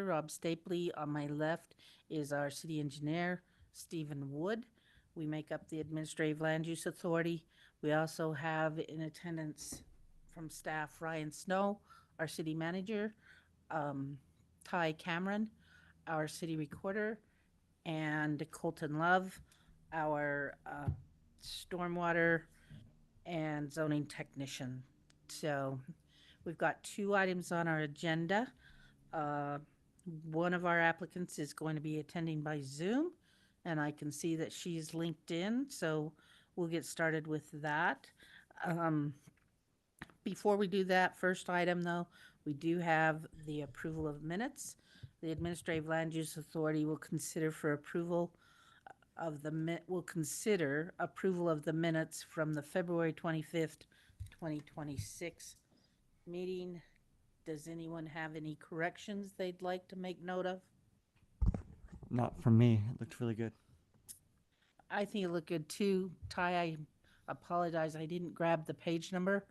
Rob Stapley. On my left is our city engineer, Stephen Wood. We make up the Administrative Land Use Authority. We also have in attendance from staff Ryan Snow, our city manager, um, Ty Cameron, our city recorder, and Colton Love, our stormwater and zoning technician. So we've got two items on our agenda. Uh, One of our applicants is going to be attending by Zoom, and I can see that she's linked in, so we'll get started with that. Um, Before we do that, first item though, we do have the approval of minutes. The Administrative Land Use Authority will consider for approval of will consider approval of the minutes from the February 25th, 2026 meeting. Does anyone have any corrections they'd like to make note of? Not from me. It looked really good. I think it looked good too. Ty, I apologize, I didn't grab the page number.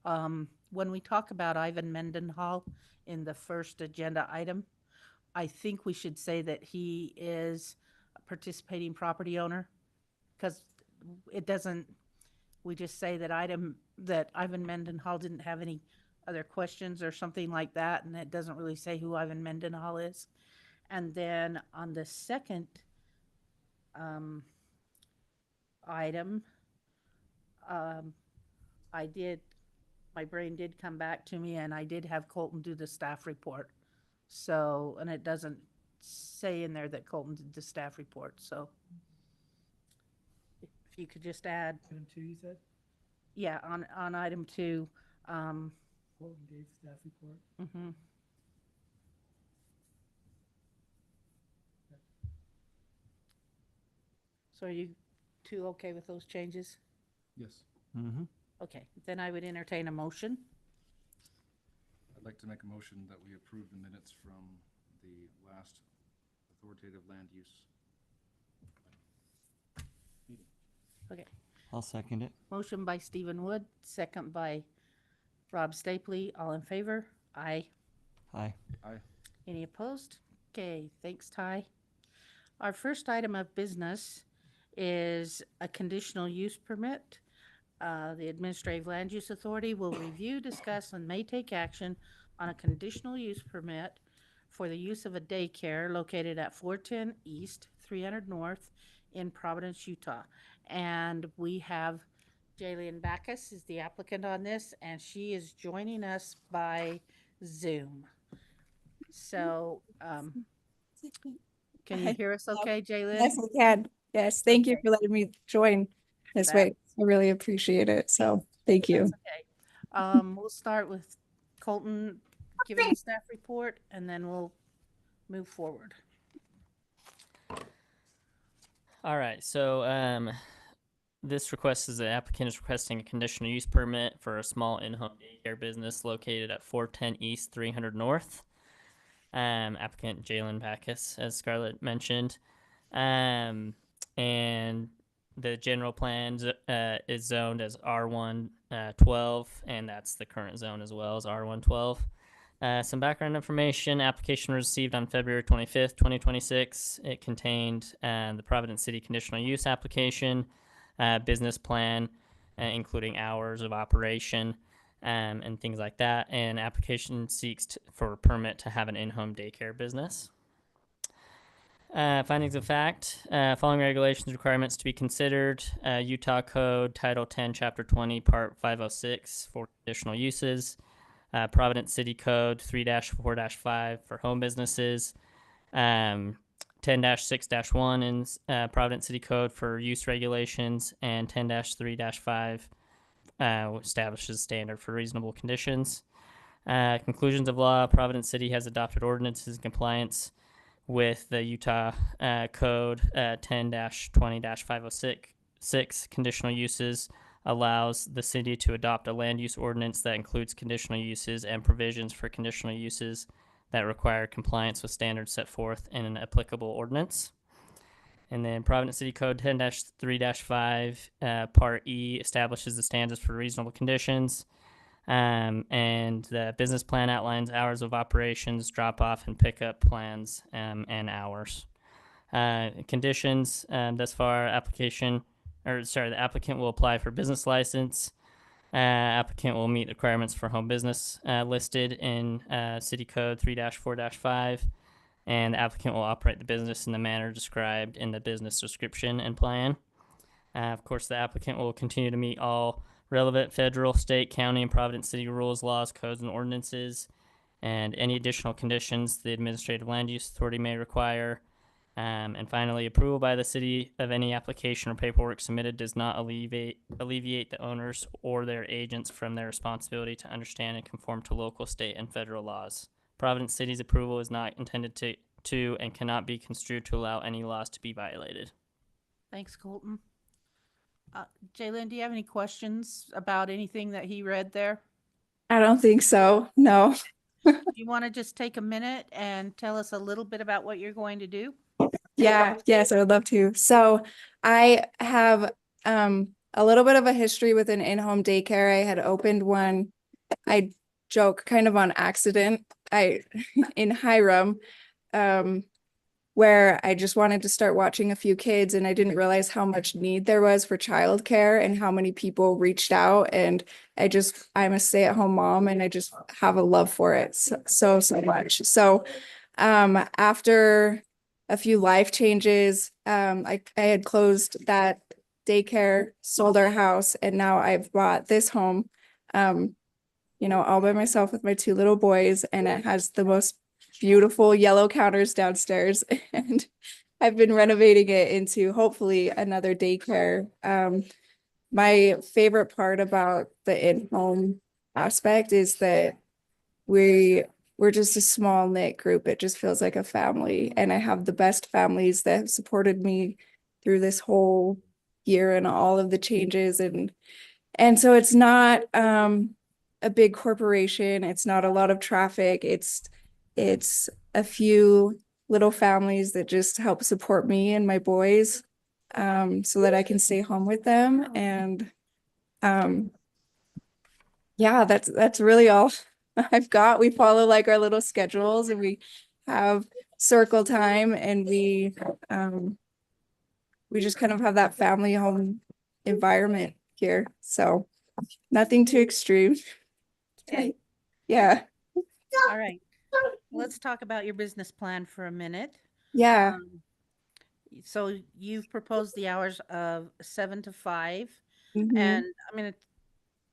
When we talk about Ivan Mendenhall in the first agenda item, I think we should say that he is a participating property owner, because it doesn't, we just say that Ivan Mendenhall didn't have any other questions or something like that, and it doesn't really say who Ivan Mendenhall is. And then on the second um, item, um, I did, my brain did come back to me, and I did have Colton do the staff report. So, and it doesn't say in there that Colton did the staff report, so if you could just add, Item 2, you said? yeah, on item 2, Colton gave staff report. mhm. So are you two okay with those changes? Yes, Mm-hmm. Okay, then I would entertain a motion. I'd like to make a motion that we approve the minutes from the last authoritative land use meeting. Okay, I'll second it. motion by Stephen Wood, second by Rob Stapley. All in favor? Aye. Aye. Aye. Any opposed? Okay, thanks, Ty. Our first item of business is a conditional use permit. The Administrative Land Use Authority will review, discuss, and may take action on a conditional use permit for the use of a daycare located at 410 East, 300 North in Providence, Utah. And we have Jalen Backus is the applicant on this, and she is joining us by Zoom. So, can you hear us okay, Jalen? Yes, I can. Yes, thank you Okay. for letting me join this That- way. I really appreciate it. So thank you. That's okay. We'll start with Colton giving the staff report, and then we'll move forward. All right, so this request is the applicant is requesting a conditional use permit for a small in-home daycare business located at 410 East, 300 North. Applicant Jalen Backus, as Scarlett mentioned, and the general plan is zoned as R1 12, and that's the current zone as well as R1 12. Some background information. Application received on February 25th, 2026. It contained the Providence City conditional use application, business plan, including hours of operation, and things like that. And application seeks for a permit to have an in-home daycare business. Findings of fact. Following regulations requirements to be considered. Utah Code Title 10, Chapter 20, Part 506 for conditional uses. Providence City Code 3-4-5 for home businesses. 10-6-1 in Providence City Code for use regulations. And 10-3-5 establishes standard for reasonable conditions. Conclusions of law. Providence City has adopted ordinances in compliance with the Utah Code 10-20-506 conditional uses, allows the city to adopt a land use ordinance that includes conditional uses and provisions for conditional uses that require compliance with standards set forth in an applicable ordinance. And then Providence City Code 10-3-5 Part E establishes the standards for reasonable conditions. And the business plan outlines hours of operations, drop off and pickup plans, and hours. Conditions thus far: the applicant will apply for business license. Applicant will meet the requirements for home business listed in City Code 3-4-5, and the applicant will operate the business in the manner described in the business description and plan. Of course, the applicant will continue to meet all relevant federal, state, county, and Providence City rules, laws, codes, and ordinances, and any additional conditions the Administrative Land Use Authority may require. And finally, approval by the city of any application or paperwork submitted does not alleviate the owners or their agents from their responsibility to understand and conform to local, state, and federal laws. Providence City's approval is not intended to and cannot be construed to allow any laws to be violated. Thanks, Colton. Jalen, do you have any questions about anything that he read there? I don't think so. No. Do you want to just take a minute and tell us a little bit about what you're going to do? Yeah, yes, I would love to. So I have a little bit of a history with an in-home daycare. I had opened one, I joke, kind of on accident, in Hiram, where I just wanted to start watching a few kids, and I didn't realize how much need there was for childcare and how many people reached out. And I'm a stay-at-home mom, and I just have a love for it so much. So after a few life changes, I had closed that daycare, sold our house, and now I've bought this home, all by myself with my 2 little boys, and it has the most beautiful yellow counters downstairs. And I've been renovating it into hopefully another daycare. My favorite part about the in-home aspect is that we're just a small knit group. It just feels like a family, and I have the best families that have supported me through this whole year and all of the changes. And so it's not a big corporation. It's not a lot of traffic. It's a few little families that just help support me and my boys, so that I can stay home with them. And yeah, that's really all I've got. We follow like our little schedules, and we have circle time, and we just kind of have that family home environment here. So nothing too extreme. Okay. Yeah. All right. Let's talk about your business plan for a minute. Yeah. So you've proposed the hours of 7 to 5, Mhm. and I'm going to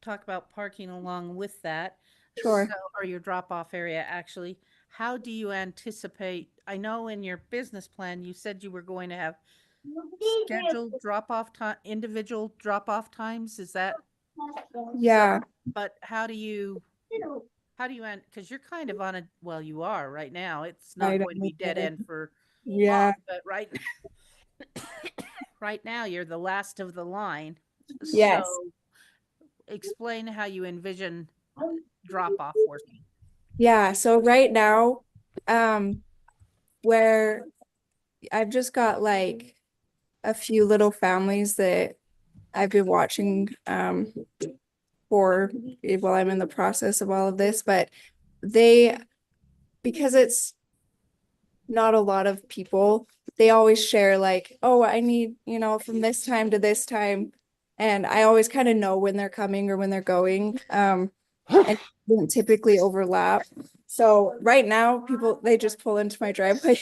talk about parking along with that. Sure. Or your drop-off area, actually. How do you anticipate? I know in your business plan, you said you were going to have scheduled drop-off time, individual drop-off times. Is that? Yeah. But how do you because you're kind of on you are right now. It's not Right going to be dead on. end for Yeah. long, but right now you're the last of the line. Yes. So explain how you envision drop-off working. Yeah. So right now, where I've just got like a few little families that I've been watching while I'm in the process of all of this, but because it's not a lot of people, they always share like, oh, I need, from this time to this time. And I always kind of know when they're coming or when they're going. And don't typically overlap. So right now, they just pull into my driveway,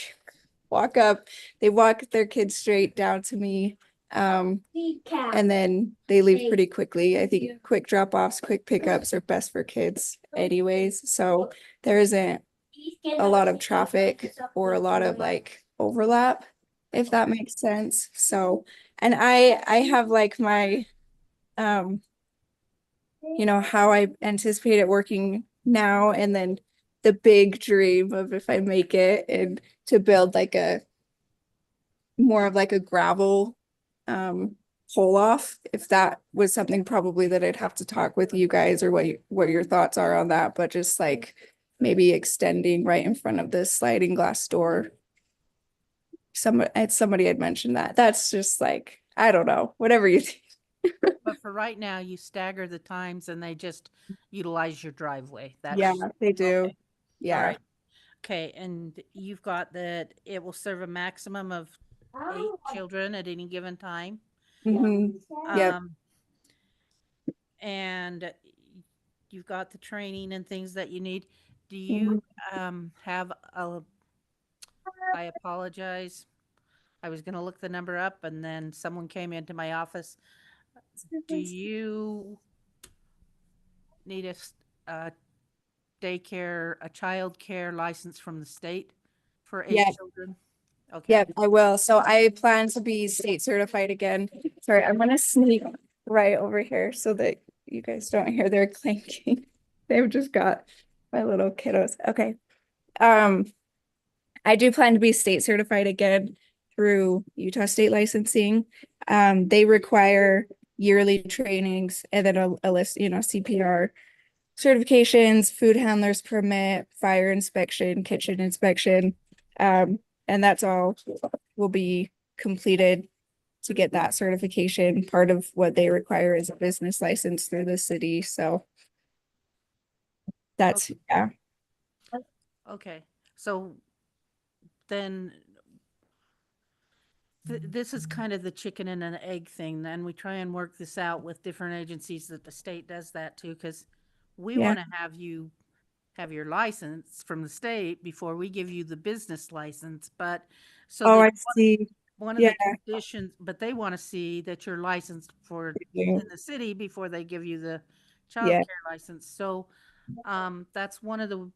walk up, they walk their kids straight down to me. And then they leave pretty quickly. I think quick drop-offs, quick pickups are best for kids anyways. So there isn't a lot of traffic or a lot of like overlap, if that makes sense. So, and I have like my, how I anticipate it working now, and then the big dream of if I make it, and to build like more of like a gravel pull off, if that was something probably that I'd have to talk with you guys, or what your thoughts are on that, but just like maybe extending right in front of the sliding glass door. Somebody had mentioned that. That's just like, I don't know, whatever you think. But for right now, you stagger the times and they just utilize your driveway. Yeah, That's they do. okay. All Yeah. right. Okay, and you've got that it will serve a maximum of 8 children at any given time. Hmm. Yep. Um, and you've got the training and things that you need. Do Mhm. you have a, I apologize. I was gonna look the number up and then someone came into my office. Do you need a daycare, a child care license from the state for 8 Yep. children? Okay. Yep, I will. So I plan to be state certified again. Sorry, I'm gonna sneak right over here so that you guys don't hear their clanking. They've just got my little kiddos. Okay. Um, I do plan to be state certified again through Utah State Licensing. They require yearly trainings and then a list, CPR certifications, food handlers permit, fire inspection, kitchen inspection. And that's all will be completed to get that certification. Part of what they require is a business license through the city. So that's, yeah. Okay. So then this is kind of the chicken and an egg thing. Then we try and work this out with different agencies that the state does that too, because we Yeah. want to have you have your license from the state before we give you the business license. But so Oh, that I see. one of Yeah. the conditions, but they want to see that you're licensed for Yeah. in the city before they give you the Yeah. childcare license. So that's one of the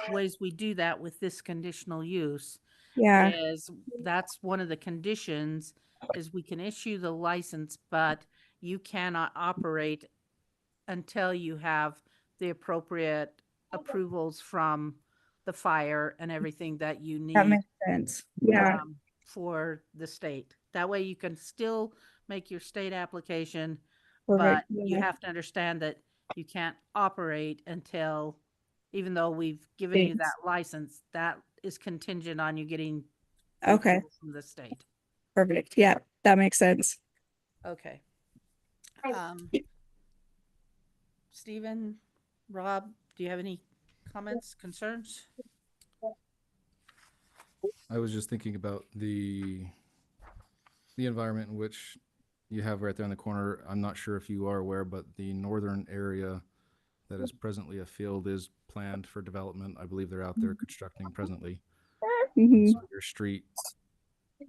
ways we do that with this conditional use Yeah. is that's one of the conditions is we can issue the license, but you cannot operate until you have the appropriate approvals from the fire and everything that you That need makes sense. Yeah. for the state. That way you can still make your state application, but Perfect. you Yeah. have to understand that you can't operate until, even though we've given you Thanks. that license, that is contingent on you getting the Okay. approval from the state. Perfect. Yeah. That makes sense. Okay. Um, Stephen, Rob, do you have any comments, concerns? I was just thinking about the environment in which you have right there in the corner. I'm not sure if you are aware, but the northern area that is presently a field is planned for development. I believe they're out there constructing presently. And Hmm. so your street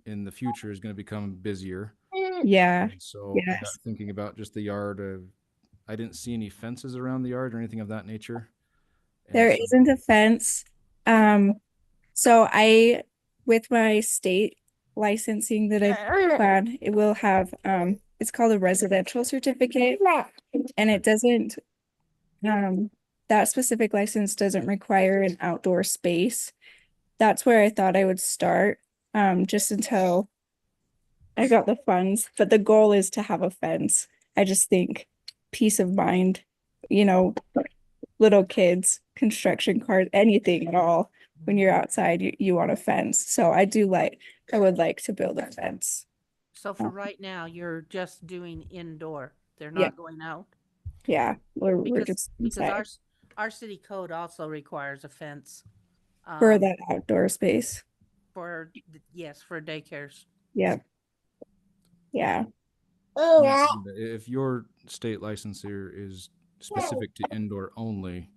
in the future is going to become busier. Yeah. And so I got Yes. thinking about just the yard of, I didn't see any fences around the yard or anything of that nature. And There so, isn't a fence. So with my state licensing that I plan, it will have, it's called a residential certificate. And it doesn't, um, that specific license doesn't require an outdoor space. That's where I thought I would start, just until I got the funds, but the goal is to have a fence. I just think peace of mind, you know, little kids, construction cars, anything at all. When you're outside, you want a fence. So I would like to build a fence. So for right now, you're just doing indoor. They're Yeah, not going out? yeah, we're Because just because inside our city code also requires a fence for um that outdoor space. for yes, for daycares. Yeah, yeah, and if your state licensure is specific to indoor only,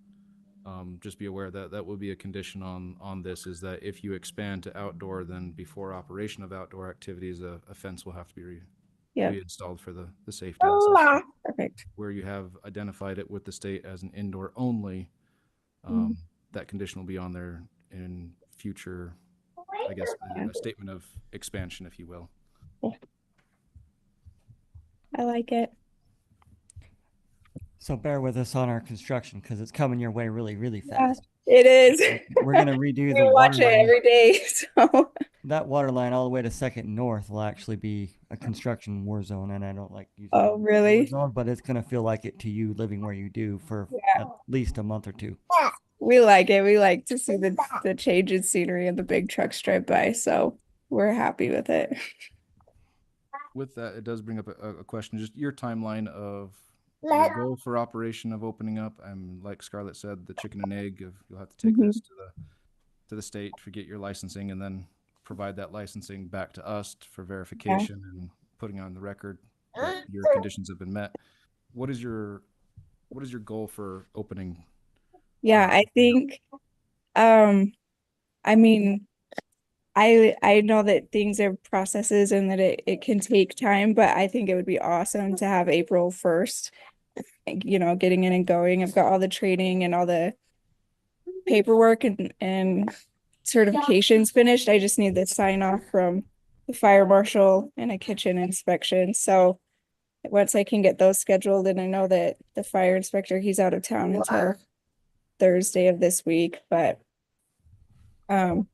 just be aware that that will be a condition on this, is that if you expand to outdoor, then before operation of outdoor activities, a fence will have to be yeah. reinstalled for the safety. And so Perfect. where you have identified it with the state as an indoor only, Mhm. that condition will be on there in future, I guess, Yeah, a statement of expansion, if you will. I like it. So bear with us on our construction because it's coming your way really, really Yeah, fast. it is. We're gonna redo the We water watch it line. every day. So That water line all the way to Second North will actually be a construction war zone, and I don't like using oh, war really? zone, but it's gonna feel like it to you living where you do for Yeah. at least a month or two. We like it. We like to see the change in scenery and the big trucks drive by. So we're happy with it. with that, it does bring up a question, just your timeline of your goal for operation of opening up. I'm like Scarlett said, the chicken and egg of you'll have to take Mhm. this to the state to get your licensing and then provide that licensing back to us for verification and putting on the record that your conditions have been met. What is your goal for opening? Yeah, I think, um, I mean, I know that things are processes and that it can take time, but I think it would be awesome to have April 1st, getting in and going. I've got all the training and all the paperwork and certifications finished. I just need the sign off from the fire marshal and a kitchen inspection. So once I can get those scheduled, and I know that the fire inspector, he's out of town until Thursday of this week, but um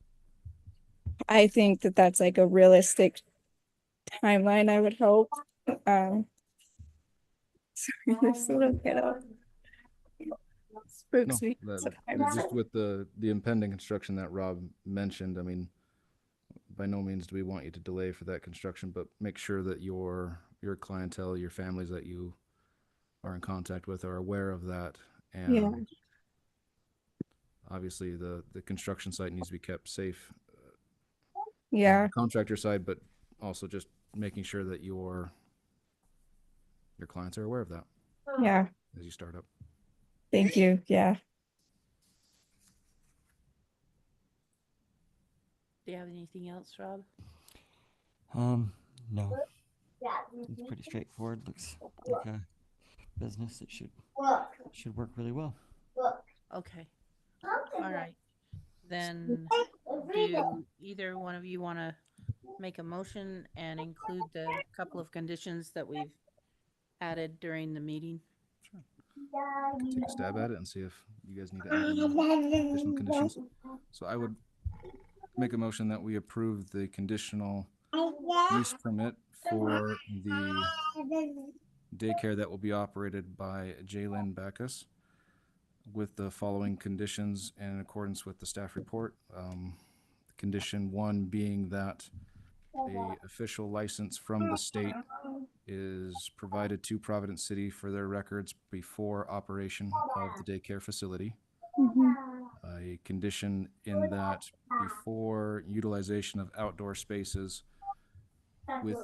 I think that that's like a realistic timeline, I would hope. Um sorry, this little kiddo spooks No, me that, sometimes. just with the impending construction that Rob mentioned, I mean, by no means do we want you to delay for that construction, but make sure that your clientele, your families that you are in contact with are aware of that. Yeah, And obviously the construction site needs to be kept safe on yeah, the contractor side, but also just making sure that your clients are aware of that yeah. as you start up. Thank you. Yeah. Do you have anything else, Rob? No, it's pretty straightforward. Looks like a business that should work really well. Okay, all right. Then do either one of you want to make a motion and include the couple of conditions that we've added during the meeting? Take a stab at it and see if you guys need to add any additional conditions. So I would make a motion that we approve the conditional use permit for the daycare that will be operated by Jalen Backus with the following conditions in accordance with the staff report. Condition one being that a official license from the state is provided to Providence City for their records before operation of the daycare facility. A condition in that before utilization of outdoor spaces with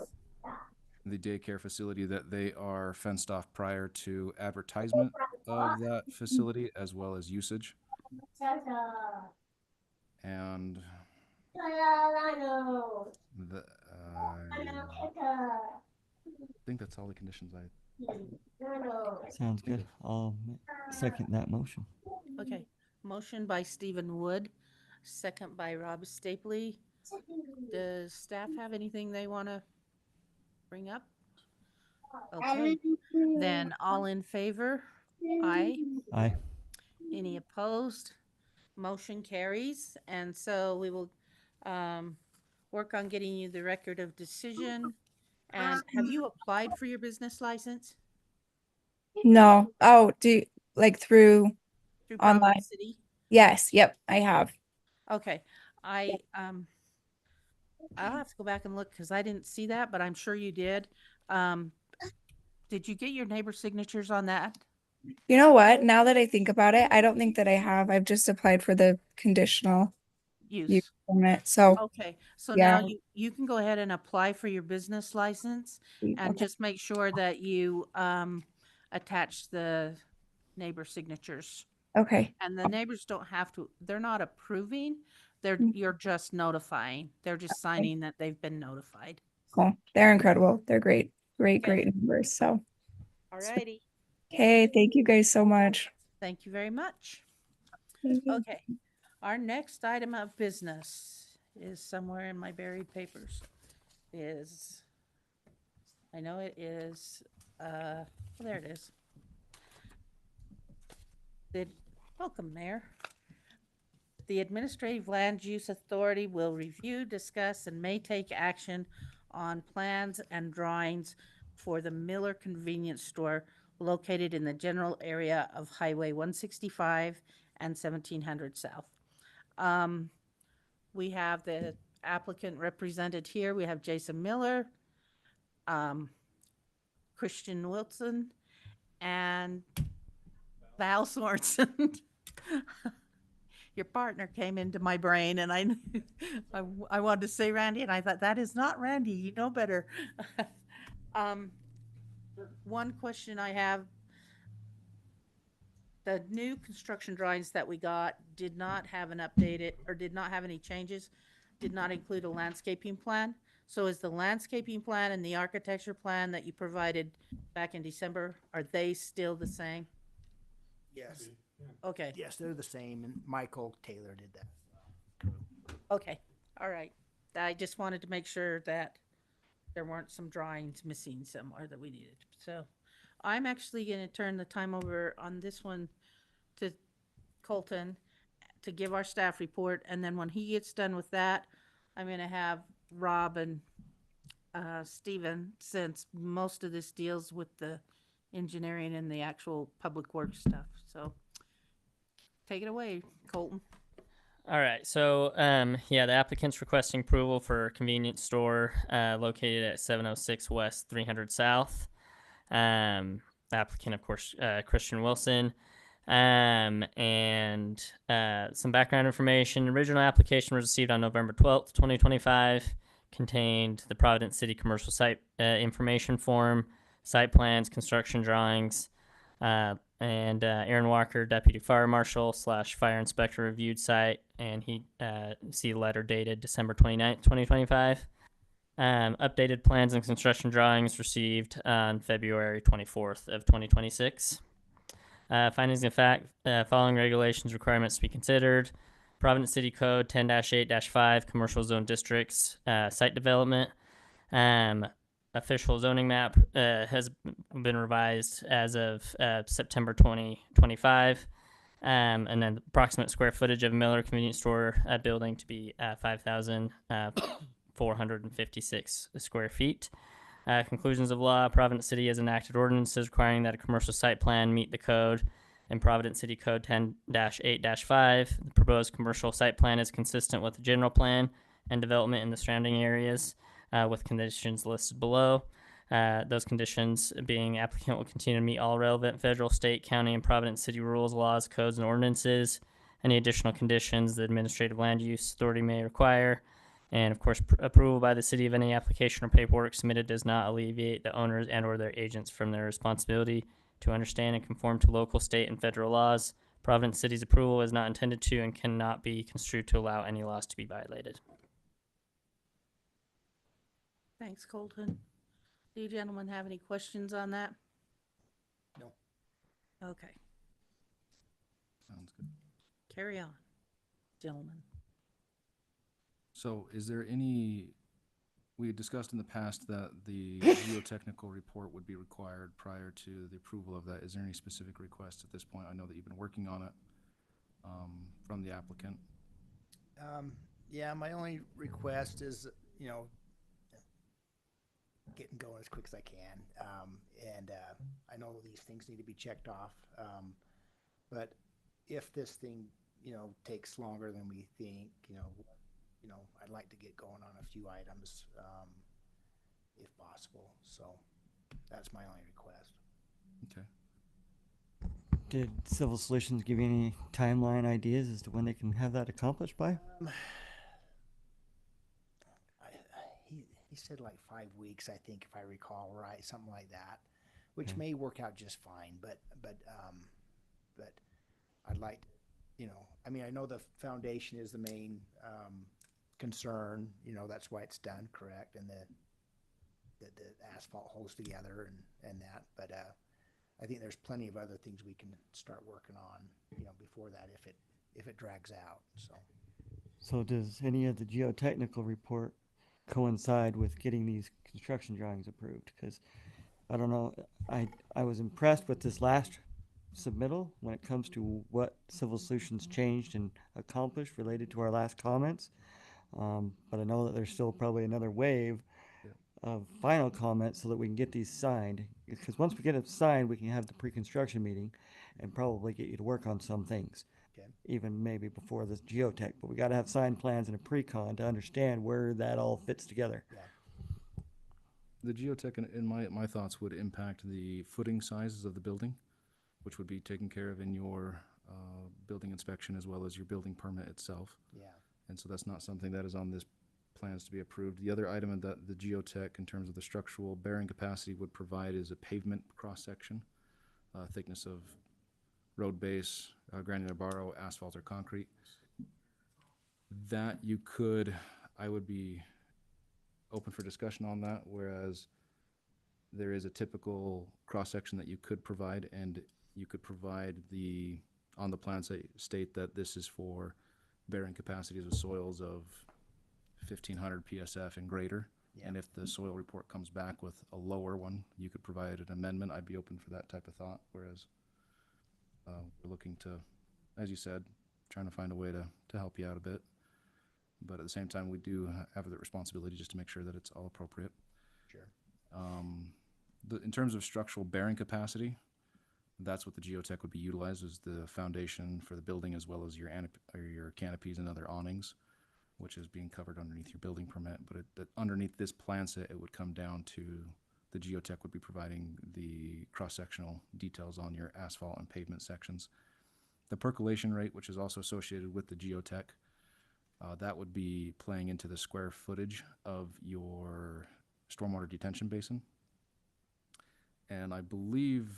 the daycare facility, that they are fenced off prior to advertisement of that facility as well as usage. And the, I think that's all the conditions I. Sounds good. I'll second that motion. Okay, motion by Stephen Wood, second by Rob Stapley. Does staff have anything they want to bring up? Okay, then all in favor? Aye. Aye. Any opposed? Motion carries, and so we will work on getting you the record of decision. And have you applied for your business license No. Oh, like through through online? Providence City? Yes. Yep, I have. Okay, I'll have to go back and look because I didn't see that, but I'm sure you did. Um, did you get your neighbor signatures on that? You know what? Now that I think about it, I don't think that I have. I've just applied for the conditional use Use. permit. So, Okay, so now yeah. you can go ahead and apply for your business license and Okay. just make sure that you attach the neighbor signatures. Okay. And the neighbors don't have to, they're not approving, you're just notifying. They're just signing that they've been notified. Cool. They're incredible. They're great. Great, Okay. great numbers. So, All righty. okay. Thank you guys so much. Thank you very much. Thank you. Okay, our next item of business is somewhere in my buried papers. I know it is, well, there it is. Welcome, Mayor. The Administrative Land Use Authority will review, discuss, and may take action on plans and drawings for the Miller Convenience Store located in the general area of Highway 165 and 1700 South. We have the applicant represented here. We have Jason Miller. Christian Wilson, and Val Sorensen. Your partner came into my brain, and I wanted to say Randy, and I thought that is not Randy. You know better. um, One question I have: the new construction drawings that we got did not have an updated, or did not have any changes, did not include a landscaping plan. So is the landscaping plan and the architecture plan that you provided back in December, are they still the same? Yes, Okay, yes, they're the same, and Michael Taylor did that. okay, all right. I just wanted to make sure that there weren't some drawings missing somewhere that we needed. So I'm actually gonna turn the time over on this one to Colton to give our staff report, and then when he gets done with that, I'm gonna have Rob and Stephen, since most of this deals with the engineering and the actual public works stuff. So take it away, Colton. All right, so yeah, the applicant's requesting approval for a convenience store located at 706 West 300 South. Applicant, of course, Christian Wilson. And some background information. Original application was received on November 12th, 2025. Contained the Providence City commercial site information form, site plans, construction drawings, and Aaron Walker, Deputy Fire Marshal / Fire Inspector, reviewed site, and he see letter dated December 29th, 2025. Updated plans and construction drawings received on February 24th of 2026. Findings of fact, following regulations, requirements to be considered. Providence City Code 10-8-5, commercial zone districts, site development. Official zoning map has been revised as of September 2025. And then approximate square footage of Miller convenience store building to be 5,456 square feet. Conclusions of law: Providence City has enacted ordinances requiring that a commercial site plan meet the code. In Providence City Code 10-8-5, the proposed commercial site plan is consistent with the general plan and development in the surrounding areas, with conditions listed below. Those conditions being: applicant will continue to meet all relevant federal, state, county, and Providence City rules, laws, codes, and ordinances. Any additional conditions the Administrative Land Use Authority may require. And of course, approval by the city of any application or paperwork submitted does not alleviate the owners and or their agents from their responsibility to understand and conform to local, state, and federal laws. Providence City's approval is not intended to and cannot be construed to allow any laws to be violated. Thanks, Colton. Do you gentlemen have any questions on that? No. Okay, Sounds good. carry on, gentlemen. So is there any, we had discussed in the past that the geotechnical report would be required prior to the approval of that. Is there any specific requests at this point? I know that you've been working on it from the applicant. Yeah, my only request is, getting going as quick as I can. And I know these things need to be checked off. But if this thing, takes longer than we think, I'd like to get going on a few items, if possible. So that's my only request. Okay. Did Civil Solutions give you any timeline ideas as to when they can have that accomplished by? He said like 5 weeks, I think, if I recall right, something like that, which Okay. may work out just fine. But I'd like, I know the foundation is the main concern. That's why it's done, correct, and the asphalt holds together and that. But I think there's plenty of other things we can start working on, before that if it drags out. So does any of the geotechnical report coincide with getting these construction drawings approved? Because I don't know, I was impressed with this last submittal when it comes to what Civil Solutions changed and accomplished related to our last comments. But I know that there's still probably another wave of final comments so that we can get these signed. Because once we get it signed, we can have the pre-construction meeting and probably get you to work on some things. Okay. Even maybe before this geotech, but we got to have signed plans and a pre-con to understand where that all fits together. Yeah. The geotech, in my thoughts, would impact the footing sizes of the building, which would be taken care of in your building inspection as well as your building permit itself. Yeah. And so that's not something that is on this plans to be approved. The other item that the geotech, in terms of the structural bearing capacity, would provide is a pavement cross-section, thickness of road base, granular barrow, asphalt, or concrete. That you could, I would be open for discussion on that, whereas there is a typical cross-section that you could provide, and you could provide on the plans that state that this is for bearing capacities of soils of 1,500 PSF and greater. Yeah. And if the soil report comes back with a lower one, you could provide an amendment. I'd be open for that type of thought, whereas we're looking to, as you said, trying to find a way to help you out a bit. But at the same time, we do have the responsibility just to make sure that it's all appropriate. Sure. In terms of structural bearing capacity, that's what the geotech would be utilized as the foundation for the building, as well as your canopies and other awnings, which is being covered underneath your building permit. But underneath this plan set, it would come down to the geotech would be providing the cross-sectional details on your asphalt and pavement sections. The percolation rate, which is also associated with the geotech, that would be playing into the square footage of your stormwater detention basin. And I believe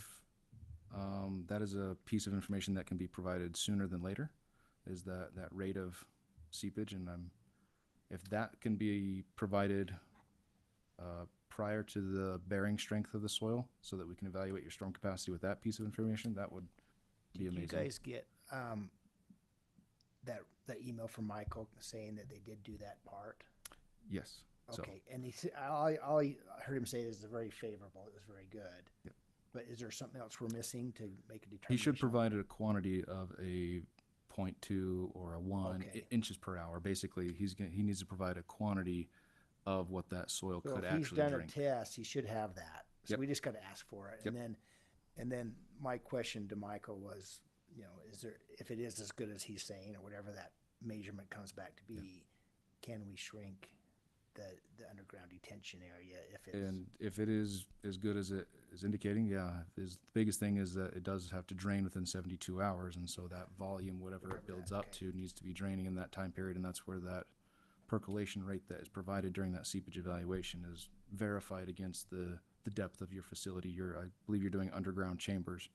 that is a piece of information that can be provided sooner than later, is that rate of seepage. And if that can be provided prior to the bearing strength of the soil, so that we can evaluate your storm capacity with that piece of information, that would be amazing. Did you guys get that email from Michael saying that they did do that part? Yes. So, Okay, and he said, I heard him say this is very favorable. It was very good. Yep. But is there something else we're missing to make a determination? he should provide a quantity of a 0.2 or a 1 Okay. inches per hour. Basically, he needs to provide a quantity of what that soil So could if he's actually done drink. a test, he should have that. So Yep. we just got to ask for it. Yep. And then my question to Michael was, if it is as good as he's saying, or whatever that measurement comes back to be, can we shrink the underground detention area if it's? And if it is as good as it is indicating, yeah, the biggest thing is that it does have to drain within 72 hours. And so that volume, whatever it builds up to, needs to be draining in that time period. And that's where that percolation rate that is provided during that seepage evaluation is verified against the depth of your facility. I believe you're doing underground chambers.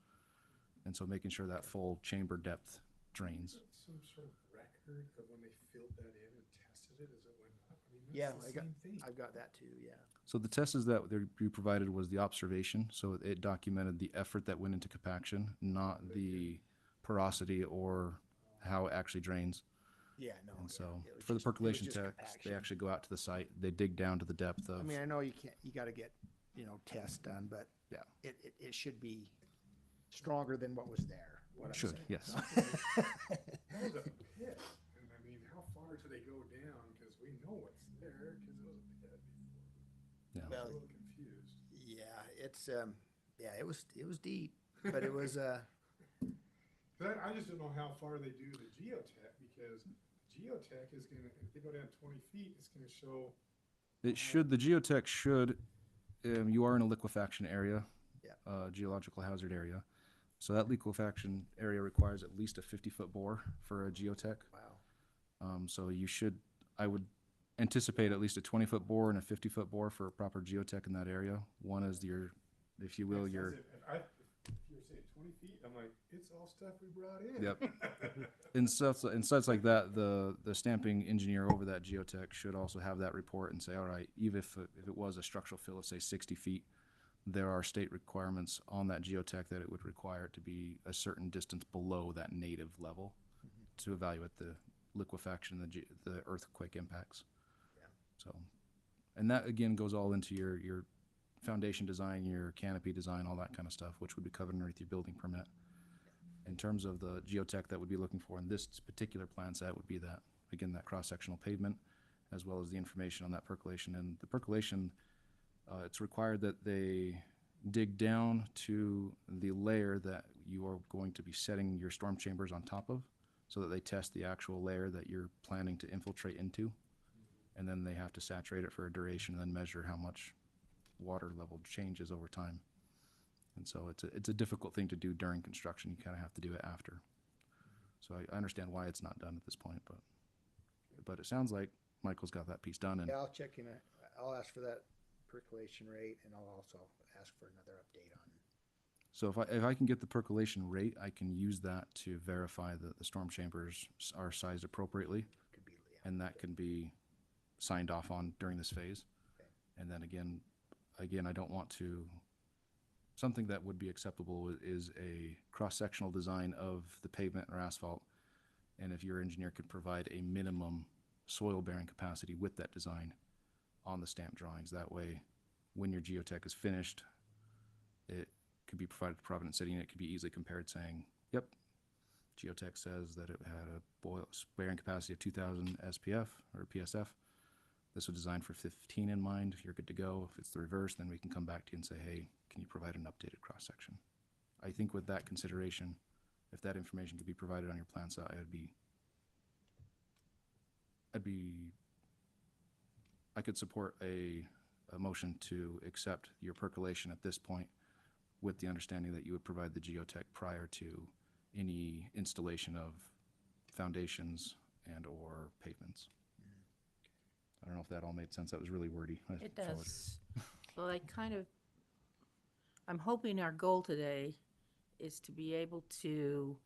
And so making sure that full chamber depth drains. Some sort of record of when they filled that in and tested it as it went up? I mean, Yeah, that's the same thing. I've got that too, yeah. So the tests that you provided was the observation, so it documented the effort that went into compaction, not the porosity or how it actually drains. Yeah, no. And yeah, so it was for the just- it was percolation just tests, compaction. they actually go out to the site, they dig down to the depth I of, mean, I know you got to get, tests done, but Yeah. it should be stronger than what was there. What I'm should, saying. yes. That was a pit, and I mean, how far do they go down? Because we know what's there, because it was a pit before. Yeah. I'm Well, a little confused. Yeah, it was deep, but it was, But I just don't know how far they do the geotech, because geotech is gonna, if they go down 20 feet, it's gonna show. The geotech should, you are in a liquefaction area. Yeah. Geological hazard area. So that liquefaction area requires at least a 50-foot bore for a geotech. wow. So I would anticipate at least a 20-foot bore and a 50-foot bore for a proper geotech in that area. One is if you will, If your, you're saying 20 feet, I'm like, it's all stuff we brought in. Yep. in such like that, the stamping engineer over that geotech should also have that report and say, all right, even if it was a structural fill of say 60 feet, there are state requirements on that geotech that it would require it to be a certain distance below that native level to evaluate the liquefaction, the earthquake impacts. Yeah. So, and that again goes all into your foundation design, your canopy design, all that kind of stuff, which would be covered underneath your building permit. In terms of the geotech that would be looking for in this particular plan set would be that, again, that cross-sectional pavement, as well as the information on that percolation. And the percolation, it's required that they dig down to the layer that you are going to be setting your storm chambers on top of, so that they test the actual layer that you're planning to infiltrate into. And then they have to saturate it for a duration and then measure how much water level changes over time. And so it's a difficult thing to do during construction. You kind of have to do it after. So I understand why it's not done at this point, but it sounds like Michael's got that piece done. And Yeah, I'll check in. I'll ask for that percolation rate, and I'll also ask for another update on. so if I can get the percolation rate, I can use that to verify that the storm chambers are sized appropriately, Could be, yeah. and that can be signed off on during this phase. Okay. And then again, I don't want to. Something that would be acceptable is a cross-sectional design of the pavement or asphalt, and if your engineer could provide a minimum soil-bearing capacity with that design on the stamp drawings, that way, when your geotech is finished, it could be provided to Providence City, and it could be easily compared, saying, "Yep, geotech says that it had a bearing capacity of 2,000 SPF or PSF. This was designed for 15 in mind. You're good to go. If it's the reverse, then we can come back to you and say, hey, can you provide an updated cross-section?" I think with that consideration, if that information could be provided on your plan set, I could support a motion to accept your percolation at this point with the understanding that you would provide the geotech prior to any installation of foundations and or pavements. I don't know if that all made sense. That was really wordy. It does. Well, I'm hoping our goal today is to be able to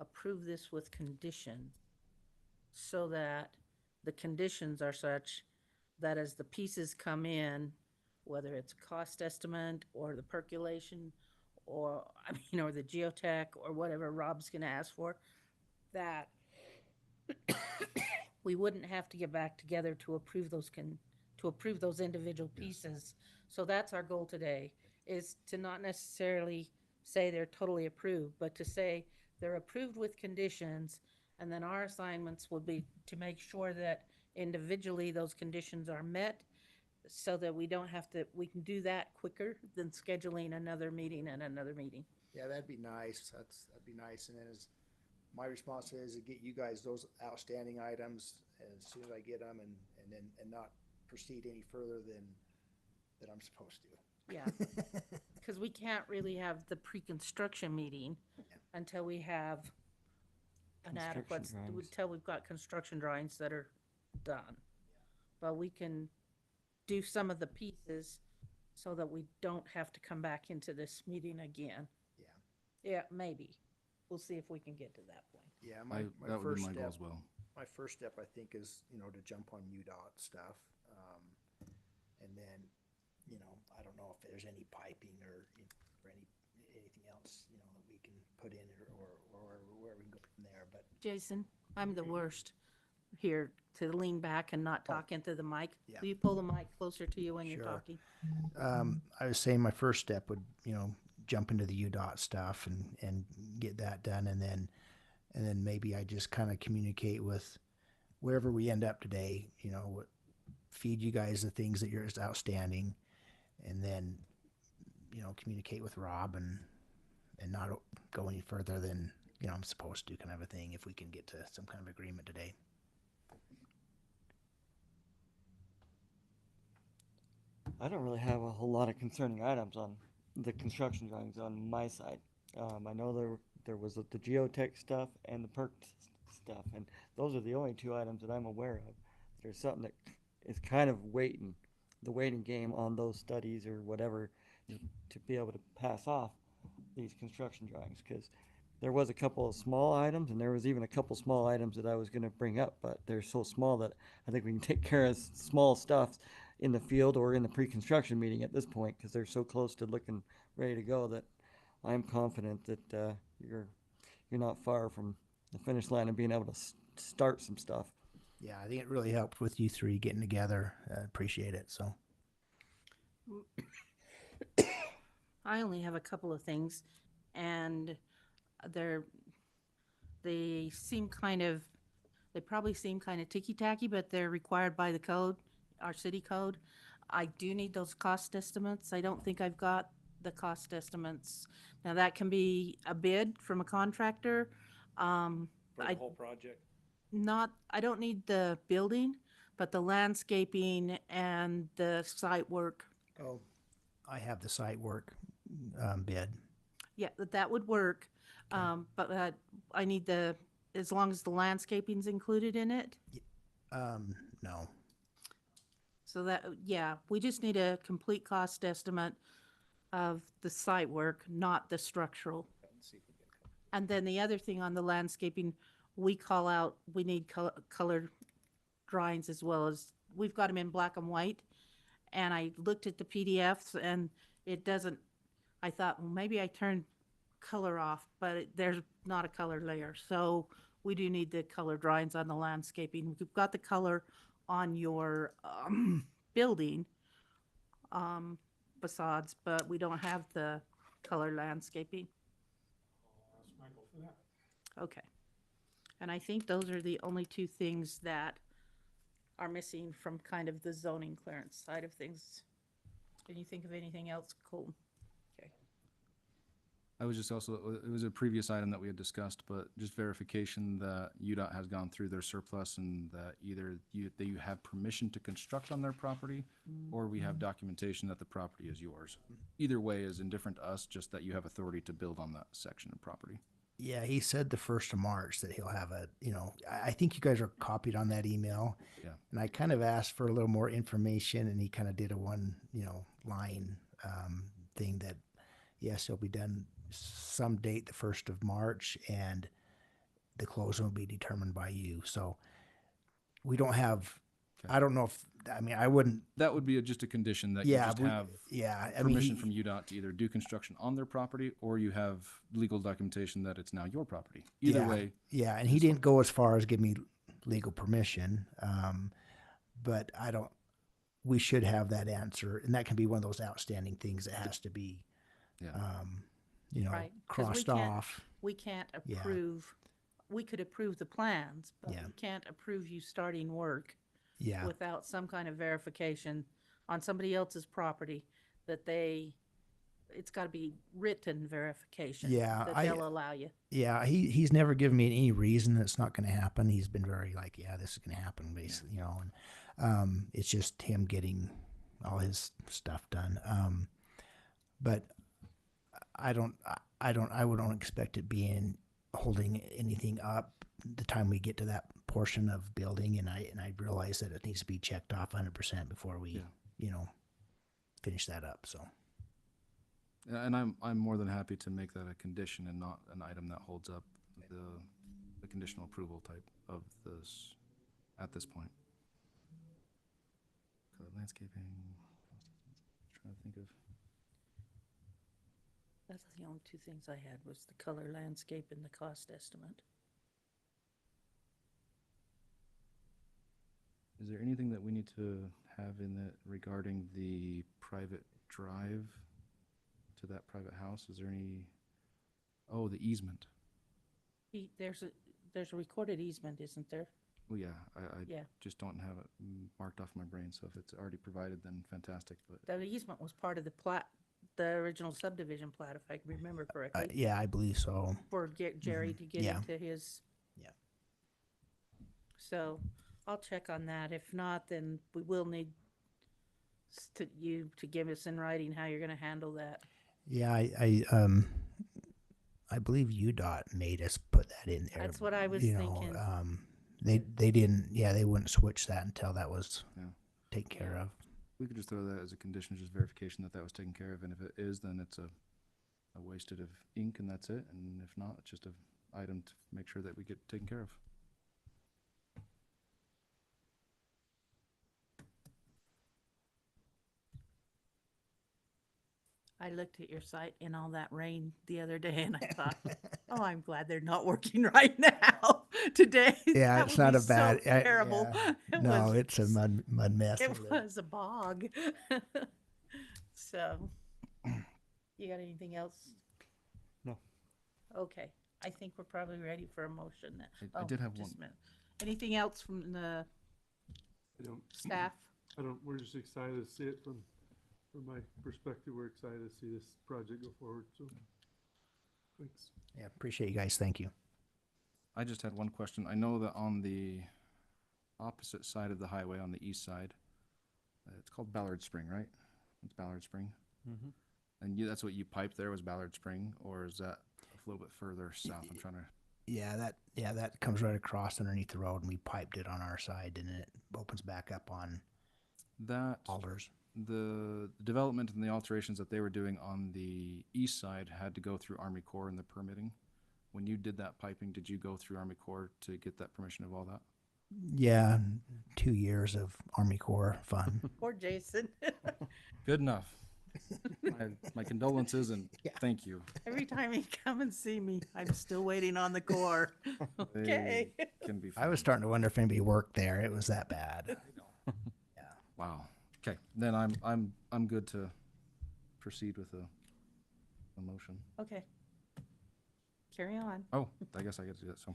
approve this with condition so that the conditions are such that as the pieces come in, whether it's cost estimate or the percolation or, or the geotech or whatever Rob's gonna ask for, that we wouldn't have to get back together to approve those individual pieces. So that's our goal today, is to not necessarily say they're totally approved, but to say they're approved with conditions, and then our assignments will be to make sure that individually those conditions are met, so that we can do that quicker than scheduling another meeting and another meeting. Yeah, that'd be nice. That'd be nice. And then my responsibility is to get you guys those outstanding items as soon as I get them, and not proceed any further than I'm supposed to. Yeah. Because we can't really have the pre-construction meeting until we have an adequate, Construction drawings. until we've got construction drawings that are done. But we can do some of the pieces so that we don't have to come back into this meeting again. Yeah. Yeah, maybe. We'll see if we can get to that point. Yeah, That would be my goal as well. My first step, I think, is, to jump on UDOT stuff. And then, I don't know if there's any piping or anything else, that we can put in or where we can go from there. But Jason, I'm the worst here to lean back and not talk into the mic. Yeah. Will you pull the mic closer to you when you're Sure. talking? I was saying my first step would, jump into the UDOT stuff and get that done. And then maybe I just kind of communicate with wherever we end up today, feed you guys the things that are outstanding, and then, communicate with Rob and not go any further than, I'm supposed to, kind of a thing, if we can get to some kind of agreement today. I don't really have a whole lot of concerning items on the construction drawings on my side. I know there was the geotech stuff and the perk stuff, and those are the only two items that I'm aware of. There's something that is kind of the waiting game on those studies or whatever to be able to pass off these construction drawings, because there was a couple of small items, and there was even a couple small items that I was going to bring up, but they're so small that I think we can take care of small stuff in the field or in the pre-construction meeting at this point, because they're so close to looking ready to go that I'm confident that you're not far from the finish line of being able to start some stuff. Yeah, I think it really helped with you three getting together. I appreciate it. So. I only have a couple of things, and they probably seem kind of ticky-tacky, but they're required by the code, our city code. I do need those cost estimates. I don't think I've got the cost estimates. Now, that can be a bid from a contractor. For the whole project? I don't need the building, but the landscaping and the site work. Oh, I have the site work bid. Yeah, that would work. Okay. But I need as long as the landscaping's included in it. No. So that, yeah, we just need a complete cost estimate of the site work, not the structural. And then the other thing on the landscaping, we call out, we need color drawings as well as, we've got them in black and white. And I looked at the PDFs and it doesn't, I thought, well, maybe I turned color off, but there's not a color layer. So we do need the color drawings on the landscaping. We've got the color on your building facades, but we don't have the color landscaping. I'll ask Michael for that. Okay. And I think those are the only two things that are missing from kind of the zoning clearance side of things. Can you think of anything else, Colton? Okay. I was just also, it was a previous item that we had discussed, but just verification that UDOT has gone through their surplus and that either that you have permission to construct on their property or we have documentation that the property is yours. Either way is indifferent to us, just that you have authority to build on that section of property. Yeah, he said the 1st of March that he'll have I think you guys are copied on that email. Yeah. And I kind of asked for a little more information and he kind of did a line thing that, yes, it'll be done some date, the 1st of March, and the closing will be determined by you. So we don't have, Okay. I don't know if, I wouldn't, That would be just a condition that you yeah, just have permission from UDOT to either do construction on their property or you have legal documentation that it's now your property. Either yeah, way, yeah, and he didn't go as far as give me legal permission, but we should have that answer, and that can be one of those outstanding things that has to be, yeah. Right, 'cause we crossed can't- off. We can't Yeah. approve, we could approve the plans, but Yeah. we can't approve you starting work Yeah, without some kind of verification on somebody else's property that it's got to be written verification. Yeah, That I- they'll allow you. yeah. He's never given me any reason that it's not going to happen. He's been very like, yeah, this is going to happen, basically, and it's just him getting all his stuff done. But I wouldn't expect it being holding anything up the time we get to that portion of building, and I realize that it needs to be checked off 100% before we, finish that up. So. And I'm more than happy to make that a condition and not an item that holds up the conditional approval type of this at this point. Color landscaping. Trying to think of. That's the only two things I had was the color landscape and the cost estimate. Is there anything that we need to have in that regarding the private drive to that private house? Is there any? Oh, the easement. There's a recorded easement, isn't there? Well, yeah, I Yeah. just don't have it marked off my brain. So if it's already provided, then fantastic. But The easement was part of the plat, the original subdivision plat, if I can remember correctly, Yeah, I believe so. for Jerry to get Yeah. into his. Yeah. So I'll check on that. If not, then we will need you to give us in writing how you're going to handle that. Yeah, I believe UDOT made us put that in there. That's what I was you thinking. Know, they didn't. Yeah, they wouldn't switch that until that was Yeah. taken care of. we could just throw that as a condition, just verification that that was taken care of. And if it is, then it's a wasted of ink and that's it. And if not, it's just a item to make sure that we get taken care of. I looked at your site in all that rain the other day and I thought, oh, I'm glad they're not working right now today. Yeah, That it's would not be a bad. so terrible. yeah. It No, was it's a mud mess. It over there. was a bog. So, you got anything else? No. Okay, I think we're probably ready for a motion then. I did have just one. a minute. Anything else from the I don't, staff? we're just excited to see it from my perspective. We're excited to see this project go forward, so. Thanks. Yeah, appreciate you guys. Thank you. I just had one question. I know that on the opposite side of the highway, on the east side, it's called Ballard Spring, right? It's Ballard Spring. Mm-hmm. And you, that's what you piped there was Ballard Spring, or is that a little bit further south? I'm trying to. Yeah, that comes right across underneath the road, and we piped it on our side, and it opens back up on That Alders. the development and the alterations that they were doing on the east side had to go through Army Corps and the permitting. When you did that piping, did you go through Army Corps to get that permission of all that? Yeah, 2 years of Army Corps fun. Poor Jason. Good enough. My condolences and Yeah. thank you. Every time he come and see me, I'm still waiting on the core. Okay. They can be. I was fun. starting to wonder if anybody worked there. It was that bad. Wow. Okay, then I'm good to proceed with a motion. Okay. Carry on. Oh, I guess I get to do that. So,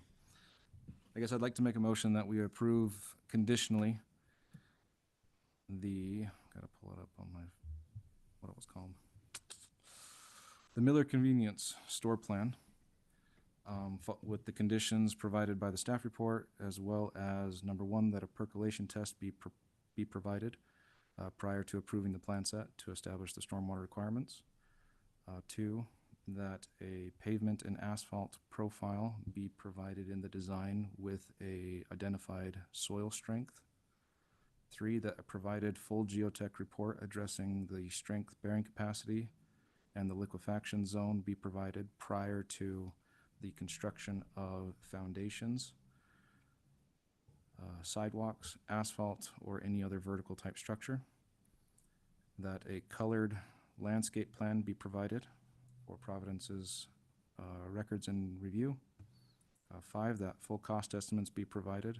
I guess I'd like to make a motion that we approve conditionally gotta pull it up on my, what it was called. The Miller Convenience Store Plan, with the conditions provided by the staff report, as well as number one, that a percolation test be provided prior to approving the plan set to establish the stormwater requirements. Two, that a pavement and asphalt profile be provided in the design with a identified soil strength. Three, that a provided full geotech report addressing the strength bearing capacity and the liquefaction zone be provided prior to the construction of foundations, sidewalks, asphalt, or any other vertical type structure. That a colored landscape plan be provided for Providence's records and review. Five, that full cost estimates be provided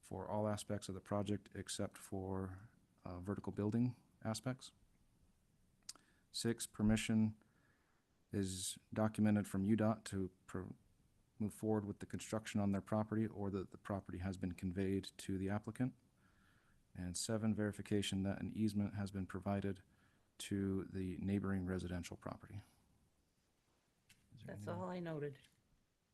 for all aspects of the project except for vertical building aspects. Six, permission is documented from UDOT to move forward with the construction on their property, or that the property has been conveyed to the applicant. And seven, verification that an easement has been provided to the neighboring residential property. Is there That's any- all I noted.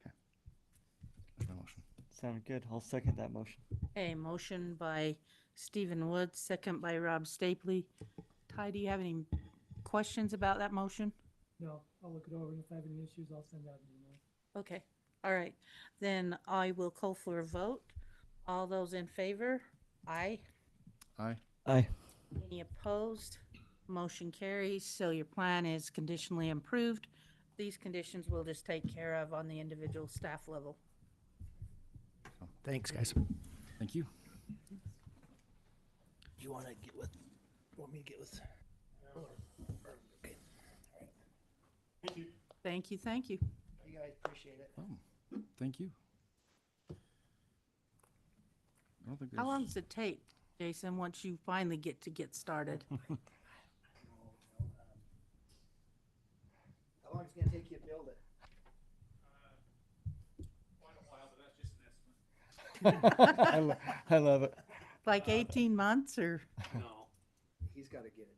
That's my motion. Sounded good. I'll second that motion. A motion by Stephen Woods, second by Rob Stapley. Ty, do you have any questions about that motion? No, I'll look it over, and if I have any issues, I'll send out an email. Okay, all right. Then I will call for a vote. All those in favor? Aye. Aye. Aye. Any opposed? Motion carries. So your plan is conditionally improved. These conditions we'll just take care of on the individual staff level. Thanks, guys. Thank you. Do you want to want me to get with? Okay. Thank you, thank you. You guys appreciate it. Oh, thank you. I don't think How there's- long does it take, Jason, once you finally get started? How long is it gonna take you to build it? I love it. Like 18 months or? No, He's gotta get it,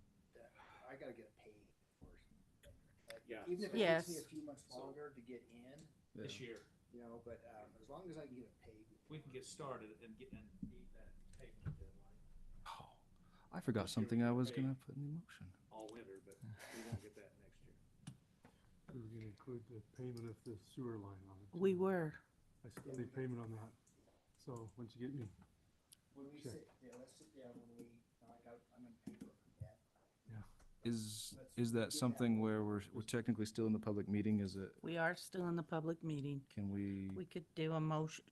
I gotta get it paid first. yeah. Even if so it takes me Yes. a few months longer to get in, This year, you know, but, as long as I can get it paid. we can get started and meet that payment deadline Oh, I forgot something I was gonna put in the motion. all winter, but we won't get that next year. We were gonna include the payment of the sewer line on it. We were. I still need payment on that. So once you get me, When we Sure. sit, yeah, let's sit down when we, I'm in paper, yeah. Is that something where we're technically still in the public meeting? Is it, We are still in the public meeting. can we We could do a motion,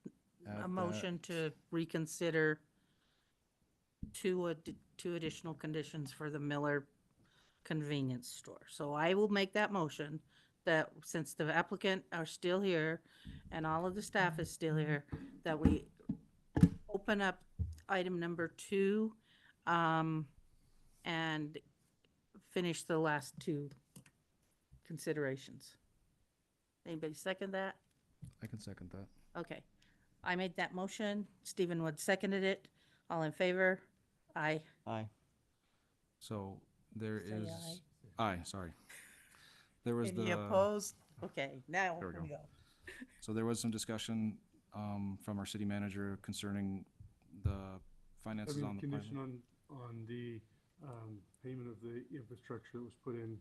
add a motion that? to reconsider two additional conditions for the Miller convenience store. So I will make that motion that since the applicant are still here and all of the staff is still here, that we open up item number 2, and finish the last 2 considerations. Anybody second that? I can second that. Okay. I made that motion. Stephen Wood seconded it. All in favor? Aye. Aye. So there Say is, aye, sorry. There was Any the, opposed? Okay, now There we we go. go. so there was some discussion from our city manager concerning the finances every on the condition pilot. on the payment of the infrastructure that was put in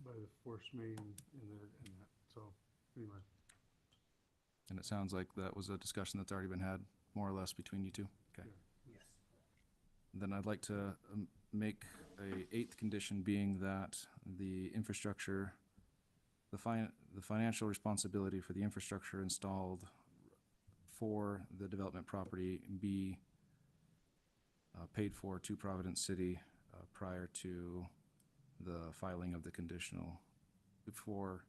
by the force main and that, so, anyway. And it sounds like that was a discussion that's already been had, more or less, between you two. Okay. Yes. Then I'd like to make a eighth condition being that the infrastructure, the financial responsibility for the infrastructure installed for the development property be paid for to Providence City prior to the filing of the conditional, before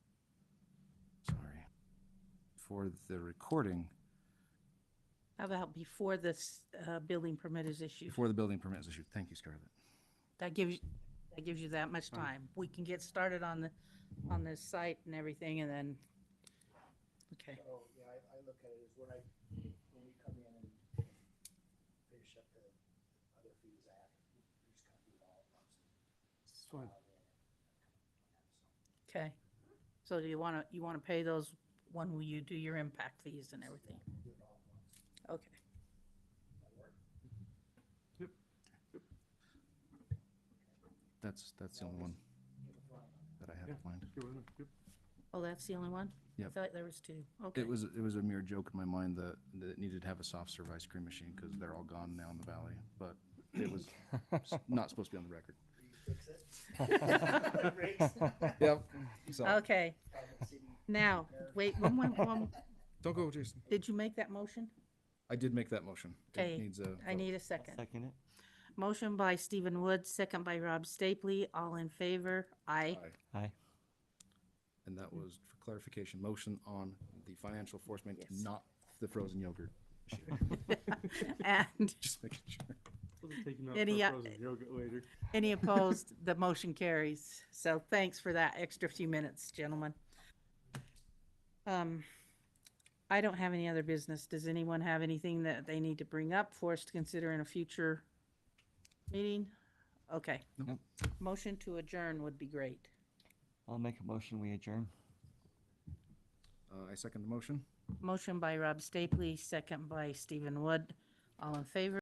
the recording, How about before this building permit is issued? before the building permit is issued. Thank you, Scarlett. That gives you that much time. We can get started on this site and everything, and then, okay. So, yeah, I look at it as when we come in and finish up the other fees, I have to, we just kind of do it all at once. It's fine. Okay. So do you want to pay those when you do your impact fees and everything? Do it all at once. Okay. That work? Yep. That's the only one that I had to find. Good one, yep. Oh, that's the only one? Yep. I thought there was two. Okay. It was a mere joke in my mind that it needed to have a soft serve ice cream machine because they're all gone now in the valley, but it was not supposed to be on the record. Fix it? Breaks? Yep. So Okay. Providence City. Now, wait, one. don't go, Jason. Did you make that motion? I did make that motion. Okay, It needs a I vote. need a second. Second it. Motion by Stephen Wood, second by Rob Stapley. All in favor? Aye. Aye. And that was, for clarification, motion on the financial enforcement, Yes. not the frozen yogurt. And Just making sure. Wasn't taking out Any, for frozen yogurt later. any opposed? The motion carries. So thanks for that extra few minutes, gentlemen. I don't have any other business. Does anyone have anything that they need to bring up for us to consider in a future meeting? Okay. Nope. Motion to adjourn would be great. I'll make a motion, we adjourn. I second the motion. Motion by Rob Stapley, second by Stephen Wood. All in favor?